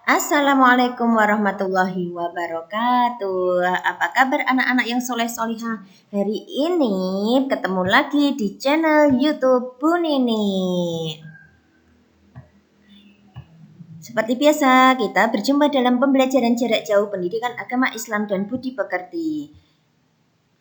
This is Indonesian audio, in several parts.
Assalamualaikum warahmatullahi wabarakatuh. Apa kabar anak-anak yang soleh solihah? Hari ini ketemu lagi di channel YouTube Bu Nini. Seperti biasa, kita berjumpa dalam pembelajaran jarak jauh pendidikan agama Islam dan budi pekerti.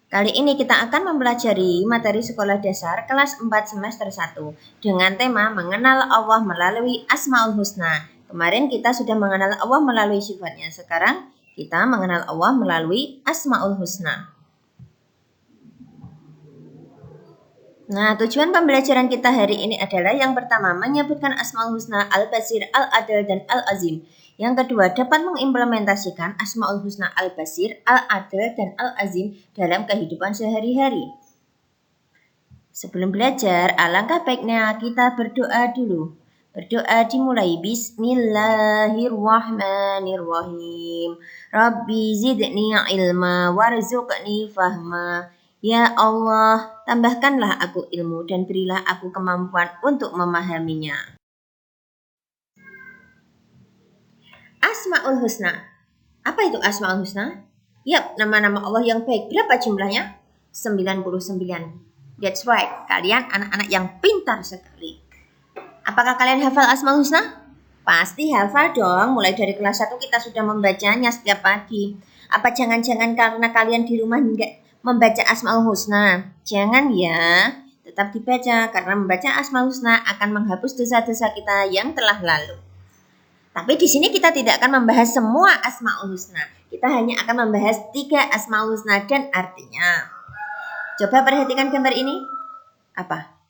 Kali ini kita akan mempelajari materi sekolah dasar kelas 4 semester 1 dengan tema mengenal Allah melalui Asmaul Husna. Kemarin kita sudah mengenal Allah melalui sifatnya. Sekarang kita mengenal Allah melalui Asmaul Husna. Nah, tujuan pembelajaran kita hari ini adalah yang pertama, menyebutkan Asmaul Husna, Al-Basir, Al-Adil, dan Al-Azim. Yang kedua, dapat mengimplementasikan Asmaul Husna, Al-Basir, Al-Adil, dan Al-Azim dalam kehidupan sehari-hari. Sebelum belajar, alangkah baiknya kita berdoa dulu. Berdoa dimulai Bismillahirrahmanirrahim. Rabbi zidni ilma warzuqni fahma. Ya Allah, tambahkanlah aku ilmu dan berilah aku kemampuan untuk memahaminya. Asmaul Husna. Apa itu Asmaul Husna? Yap, nama-nama Allah yang baik. Berapa jumlahnya? 99. That's right, kalian anak-anak yang pintar sekali. Apakah kalian hafal Asmaul Husna? Pasti hafal dong, mulai dari kelas 1 kita sudah membacanya setiap pagi. Apa jangan-jangan karena kalian di rumah enggak membaca Asmaul Husna? Jangan ya, tetap dibaca karena membaca Asmaul Husna akan menghapus dosa-dosa kita yang telah lalu. Tapi di sini kita tidak akan membahas semua Asmaul Husna. Kita hanya akan membahas 3 Asmaul Husna dan artinya. Coba perhatikan gambar ini. Apa?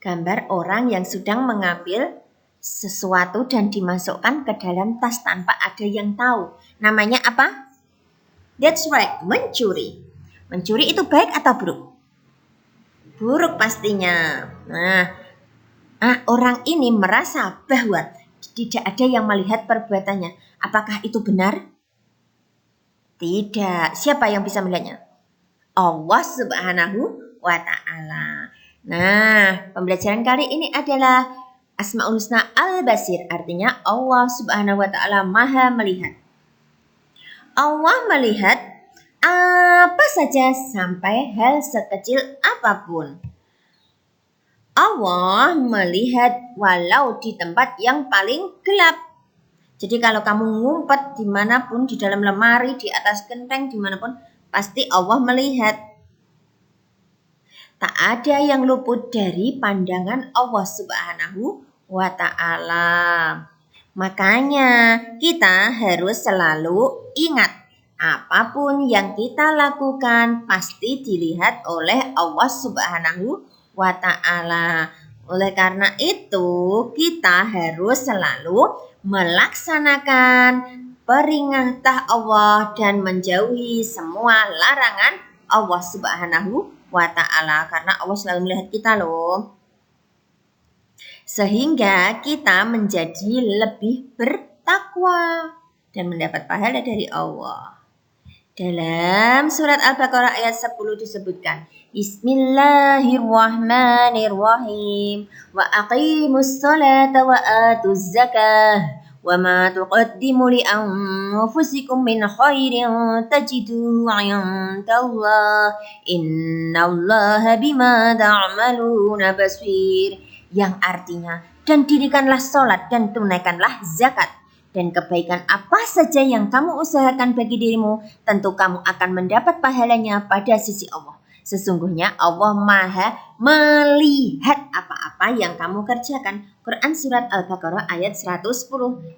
Gambar orang yang sedang mengambil sesuatu dan dimasukkan ke dalam tas tanpa ada yang tahu. Namanya apa? That's right, mencuri. Mencuri itu baik atau buruk? Buruk pastinya. Nah, orang ini merasa bahwa tidak ada yang melihat perbuatannya. Apakah itu benar? Tidak. Siapa yang bisa melihatnya? Allah Subhanahu wa Ta'ala. Nah, pembelajaran kali ini adalah Asmaul Husna Al-Basir, artinya Allah Subhanahu wa Ta'ala Maha melihat. Allah melihat apa saja sampai hal sekecil apapun. Allah melihat walau di tempat yang paling gelap. Jadi kalau kamu ngumpet dimanapun, di dalam lemari, di atas genteng, dimanapun, pasti Allah melihat. Tak ada yang luput dari pandangan Allah Subhanahu wa Ta'ala. Makanya kita harus selalu ingat, apapun yang kita lakukan pasti dilihat oleh Allah Subhanahu wa Ta'ala. Oleh karena itu, kita harus selalu melaksanakan peringatan Allah dan menjauhi semua larangan Allah Subhanahu wa Ta'ala. Karena Allah selalu melihat kita loh. Sehingga kita menjadi lebih bertakwa dan mendapat pahala dari Allah. Dalam surat Al-Baqarah ayat 10 disebutkan, Bismillahirrahmanirrahim. Wa aqimus salata wa atuz zakah. Wa ma tuqaddimu li anfusikum min khairin tajidu 'indallah. Innallaha bima ta'maluna basir. Yang artinya, dan dirikanlah sholat dan tunaikanlah zakat. Dan kebaikan apa saja yang kamu usahakan bagi dirimu, tentu kamu akan mendapat pahalanya pada sisi Allah. Sesungguhnya Allah Maha melihat apa-apa yang kamu kerjakan. Quran surat Al-Baqarah ayat 110.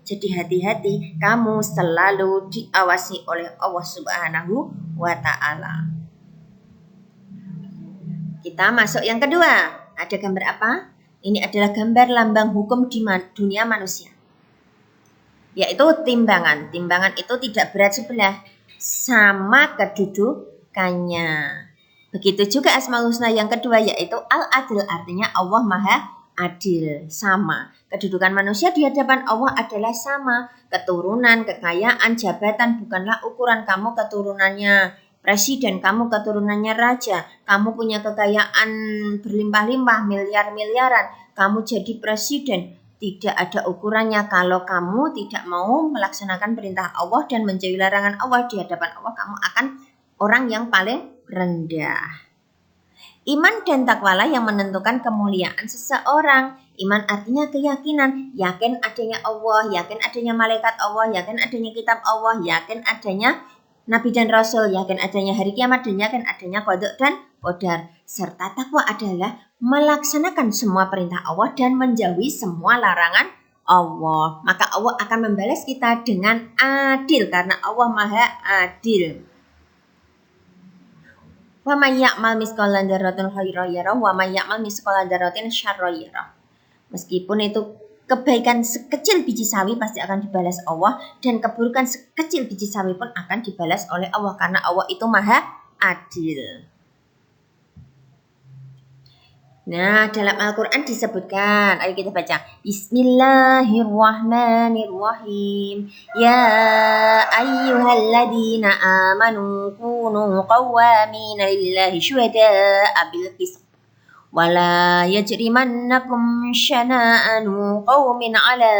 Jadi hati-hati, kamu selalu diawasi oleh Allah Subhanahu wa Ta'ala. Kita masuk yang kedua. Ada gambar apa? Ini adalah gambar lambang hukum di dunia manusia, yaitu timbangan. Timbangan itu tidak berat sebelah, sama kedudukannya. Begitu juga Asmaul Husna yang kedua, yaitu Al-Adil, artinya Allah Maha Adil, sama. Kedudukan manusia di hadapan Allah adalah sama. Keturunan, kekayaan, jabatan bukanlah ukuran. Kamu keturunannya presiden, kamu keturunannya raja, kamu punya kekayaan berlimpah-limpah, miliar-miliaran, kamu jadi presiden. tidak ada ukurannya. Kalau kamu tidak mau melaksanakan perintah Allah dan menjauhi larangan Allah, di hadapan Allah kamu akan orang yang paling rendah. Iman dan takwalah yang menentukan kemuliaan seseorang. Iman artinya keyakinan, yakin adanya Allah, yakin adanya malaikat Allah, yakin adanya kitab Allah, yakin adanya Nabi dan Rasul, yakin adanya hari kiamat, dan yakin adanya qada dan qadar. Serta takwa adalah melaksanakan semua perintah Allah dan menjauhi semua larangan Allah. Maka Allah akan membalas kita dengan adil karena Allah Maha Adil. Wa may ya'mal mithqala dzarratin khairan yarah wa may ya'mal mithqala dzarratin syarran yarah. Meskipun itu kebaikan sekecil biji sawi pasti akan dibalas Allah, dan keburukan sekecil biji sawi pun akan dibalas oleh Allah karena Allah itu Maha Adil. Nah, dalam Al-Quran disebutkan, ayo kita baca. Bismillahirrahmanirrahim. Ya ayyuhalladzina amanu kunu qawwamina lillahi syuhada'a bil qisth. Wala yajrimannakum syana'anu qawmin ala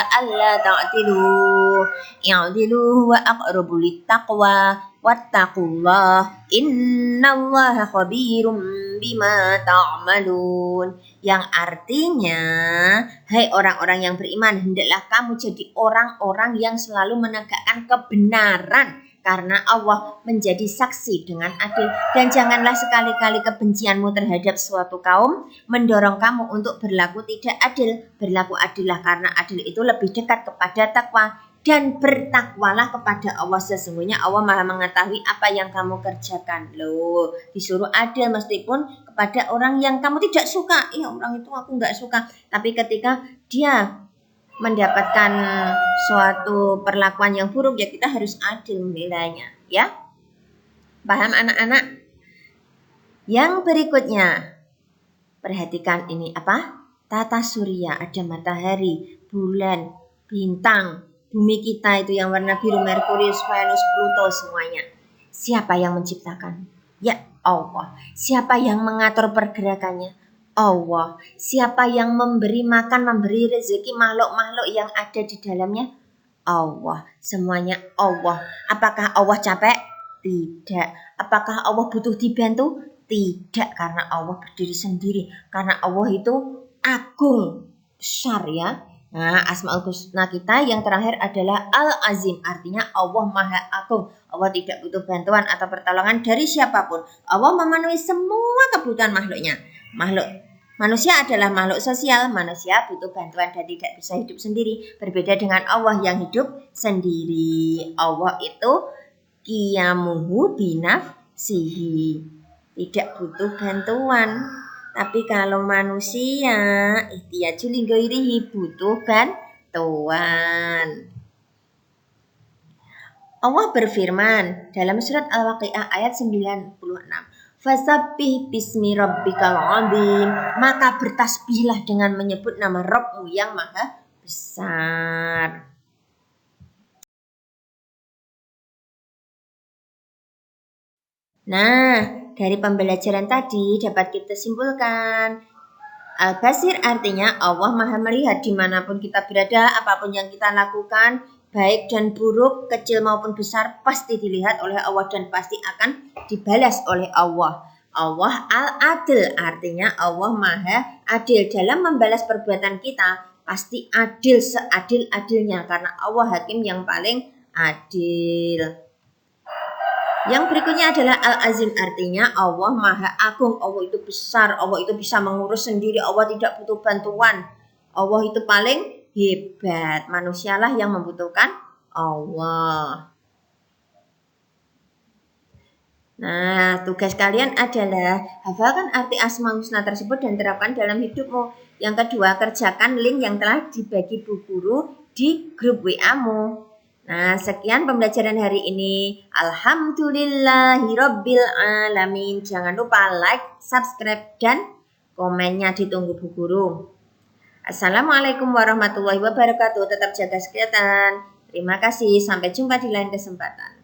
alla ta'dilu. I'dilu wa aqrabu littaqwa wattaqullah innallaha khabirum bima ta'malun. Yang artinya, hai orang-orang yang beriman, hendaklah kamu jadi orang-orang yang selalu menegakkan kebenaran karena Allah menjadi saksi dengan adil. Dan janganlah sekali-kali kebencianmu terhadap suatu kaum mendorong kamu untuk berlaku tidak adil. Berlaku adillah karena adil itu lebih dekat kepada takwa. Dan bertakwalah kepada Allah, sesungguhnya Allah Maha mengetahui apa yang kamu kerjakan. Loh, disuruh adil meskipun kepada orang yang kamu tidak suka. Orang itu aku nggak suka. Tapi ketika dia mendapatkan suatu perlakuan yang buruk, ya kita harus adil membelanya, ya. Paham anak-anak? Yang berikutnya, perhatikan ini apa? Tata surya, ada matahari, bulan, bintang, bumi kita itu yang warna biru, Merkurius, Venus, Pluto, semuanya. Siapa yang menciptakan? Ya Allah. Siapa yang mengatur pergerakannya? Allah. Siapa yang memberi makan, memberi rezeki makhluk-makhluk yang ada di dalamnya? Allah. Semuanya Allah. Apakah Allah capek? Tidak. Apakah Allah butuh dibantu? Tidak, karena Allah berdiri sendiri. Karena Allah itu agung, besar, ya. Nah, Asmaul Husna kita yang terakhir adalah Al-Azim, artinya Allah Maha Agung. Allah tidak butuh bantuan atau pertolongan dari siapapun. Allah memenuhi semua kebutuhan makhluknya. Manusia adalah makhluk sosial. Manusia butuh bantuan dan tidak bisa hidup sendiri. Berbeda dengan Allah yang hidup sendiri. Allah itu qiyamuhu binafsihi, tidak butuh bantuan. Tapi kalau manusia ihtiyaju li ghairihi, butuh bantuan. Allah berfirman dalam surat Al-Waqiah ayat 96. Fasabbih bismi rabbikal azim, maka bertasbihlah dengan menyebut nama Rabbmu yang maha besar. Nah, dari pembelajaran tadi dapat kita simpulkan, Al-Basir artinya Allah Maha melihat dimanapun kita berada, apapun yang kita lakukan, baik dan buruk, kecil maupun besar, pasti dilihat oleh Allah dan pasti akan dibalas oleh Allah. Allah Al-Adil artinya Allah Maha Adil dalam membalas perbuatan kita, pasti adil seadil-adilnya karena Allah Hakim yang paling adil. Yang berikutnya adalah Al-Azim, artinya Allah Maha Agung. Allah itu besar, Allah itu bisa mengurus sendiri, Allah tidak butuh bantuan. Allah itu paling hebat. Manusialah yang membutuhkan Allah. Nah, tugas kalian adalah hafalkan arti Asmaul Husna tersebut dan terapkan dalam hidupmu. Yang kedua, kerjakan link yang telah dibagi Bu Guru di grup WA-mu. Nah, sekian pembelajaran hari ini. Alhamdulillahirabbil alamin. Jangan lupa like, subscribe, dan komennya ditunggu Bu Guru. Assalamualaikum warahmatullahi wabarakatuh. Tetap jaga kesehatan. Terima kasih. Sampai jumpa di lain kesempatan.